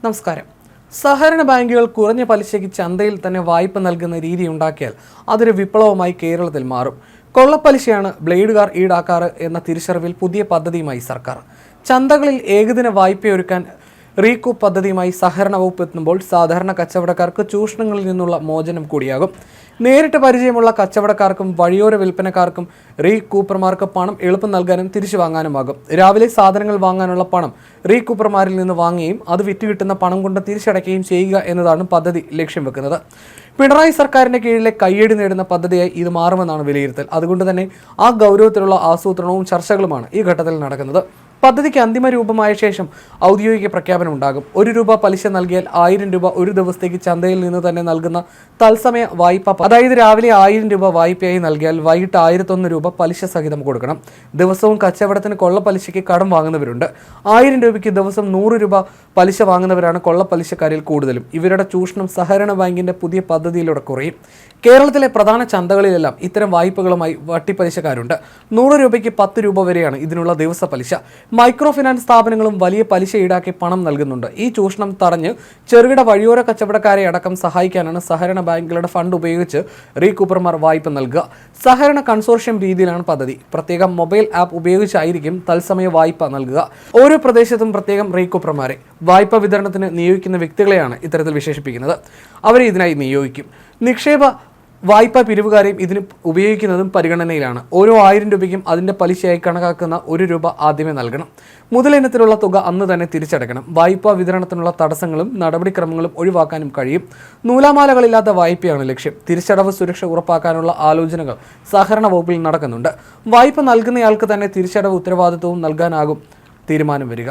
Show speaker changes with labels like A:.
A: നമസ്കാരം. സഹകരണ ബാങ്കുകൾ കുറഞ്ഞ പലിശയ്ക്ക് ചന്തയിൽ തന്നെ വായ്പ നൽകുന്ന രീതി ഉണ്ടാക്കിയാൽ അതൊരു വിപ്ലവമായി കേരളത്തിൽ മാറും. കൊള്ളപ്പലിശയാണ് ബ്ലേഡുകാർ ഈടാക്കാറ് എന്ന തിരിച്ചറിവിൽ പുതിയ പദ്ധതിയുമായി സർക്കാർ. ചന്തകളിൽ ഏകദിന വായ്പയൊരുക്കാൻ റീകൂപ്പ് പദ്ധതിയുമായി സഹകരണ വകുപ്പ് എത്തുമ്പോൾ സാധാരണ കച്ചവടക്കാർക്ക് ചൂഷണങ്ങളിൽ നിന്നുള്ള മോചനം കൂടിയാകും. നേരിട്ട് പരിചയമുള്ള കച്ചവടക്കാർക്കും വഴിയോര വിൽപ്പനക്കാർക്കും റീകൂപ്പർമാർക്ക് പണം എളുപ്പം നൽകാനും തിരിച്ചു വാങ്ങാനുമാകും. രാവിലെ സാധനങ്ങൾ വാങ്ങാനുള്ള പണം റീകൂപ്പർമാരിൽ നിന്ന് വാങ്ങുകയും അത് വിറ്റുകിട്ടുന്ന പണം കൊണ്ട് തിരിച്ചടയ്ക്കുകയും ചെയ്യുക എന്നതാണ് പദ്ധതി ലക്ഷ്യം വെക്കുന്നത്. പിണറായി സർക്കാരിന്റെ കീഴിലെ കയ്യടി നേടുന്ന പദ്ധതിയായി ഇത് മാറുമെന്നാണ് വിലയിരുത്തൽ. അതുകൊണ്ട് തന്നെ ആ ഗൗരവത്തിലുള്ള ആസൂത്രണവും ചർച്ചകളുമാണ് ഈ ഘട്ടത്തിൽ നടക്കുന്നത്. പദ്ധതിക്ക് അന്തിമ രൂപമായ ശേഷം ഔദ്യോഗിക പ്രഖ്യാപനം ഉണ്ടാകും. ₹1 പലിശ നൽകിയാൽ ₹1000 ഒരു ദിവസത്തേക്ക് ചന്തയിൽ നിന്ന് തന്നെ നൽകുന്ന തത്സമയ വായ്പ, അതായത് രാവിലെ ₹1000 വായ്പയായി നൽകിയാൽ വൈകിട്ട് ₹1001 പലിശ സഹിതം കൊടുക്കണം. ദിവസവും കച്ചവടത്തിന് കൊള്ളപ്പലിശയ്ക്ക് കടം വാങ്ങുന്നവരുണ്ട്. ₹1000 ദിവസം ₹100 പലിശ വാങ്ങുന്നവരാണ് കൊള്ളപ്പലിശക്കാരിൽ കൂടുതലും. ഇവരുടെ ചൂഷണം സഹകരണ ബാങ്കിന്റെ പുതിയ പദ്ധതിയിലൂടെ കുറയും. കേരളത്തിലെ പ്രധാന ചന്തകളിലെല്ലാം ഇത്തരം വായ്പകളുമായി വട്ടിപ്പലിശക്കാരുണ്ട്. ₹100 ₹10 വരെയാണ് ഇതിനുള്ള ദിവസ പലിശ. മൈക്രോ ഫിനാൻസ് സ്ഥാപനങ്ങളും വലിയ പലിശ ഈടാക്കി പണം നൽകുന്നുണ്ട്. ഈ ചൂഷണം തടഞ്ഞ് ചെറുകിട വഴിയോര കച്ചവടക്കാരെ അടക്കം സഹായിക്കാനാണ് സഹകരണ ബാങ്കുകളുടെ ഫണ്ട് ഉപയോഗിച്ച് റീകൂപ്പർമാർ വായ്പ നൽകുക. സഹകരണ കൺസോർഷ്യം രീതിയിലാണ് പദ്ധതി. പ്രത്യേകം മൊബൈൽ ആപ്പ് ഉപയോഗിച്ചായിരിക്കും തത്സമയ വായ്പ നൽകുക. ഓരോ പ്രദേശത്തും പ്രത്യേകം റീകൂപ്പർമാരെ വായ്പ വിതരണത്തിന് നിയോഗിക്കുന്ന വ്യക്തികളെയാണ് ഇത്തരത്തിൽ വിശേഷിപ്പിക്കുന്നത്. അവരെ ഇതിനായി നിയോഗിക്കും. നിക്ഷേപ വായ്പാ പിരിവുകാരെയും ഇതിന് ഉപയോഗിക്കുന്നതും പരിഗണനയിലാണ്. ഓരോ ₹1000 അതിന്റെ പലിശയായി കണക്കാക്കുന്ന ₹1 ആദ്യമേ നൽകണം. മുതലിനത്തിലുള്ള തുക അന്ന് തന്നെ തിരിച്ചടയ്ക്കണം. വായ്പാ വിതരണത്തിനുള്ള തടസ്സങ്ങളും നടപടിക്രമങ്ങളും ഒഴിവാക്കാനും കഴിയും. നൂലാമാലകളില്ലാത്ത വായ്പയാണ് ലക്ഷ്യം. തിരിച്ചടവ് സുരക്ഷ ഉറപ്പാക്കാനുള്ള ആലോചനകൾ സഹകരണ വകുപ്പിൽ നടക്കുന്നുണ്ട്. വായ്പ നൽകുന്നയാൾക്ക് തന്നെ തിരിച്ചടവ് ഉത്തരവാദിത്വവും നൽകാനാകും തീരുമാനം വരിക.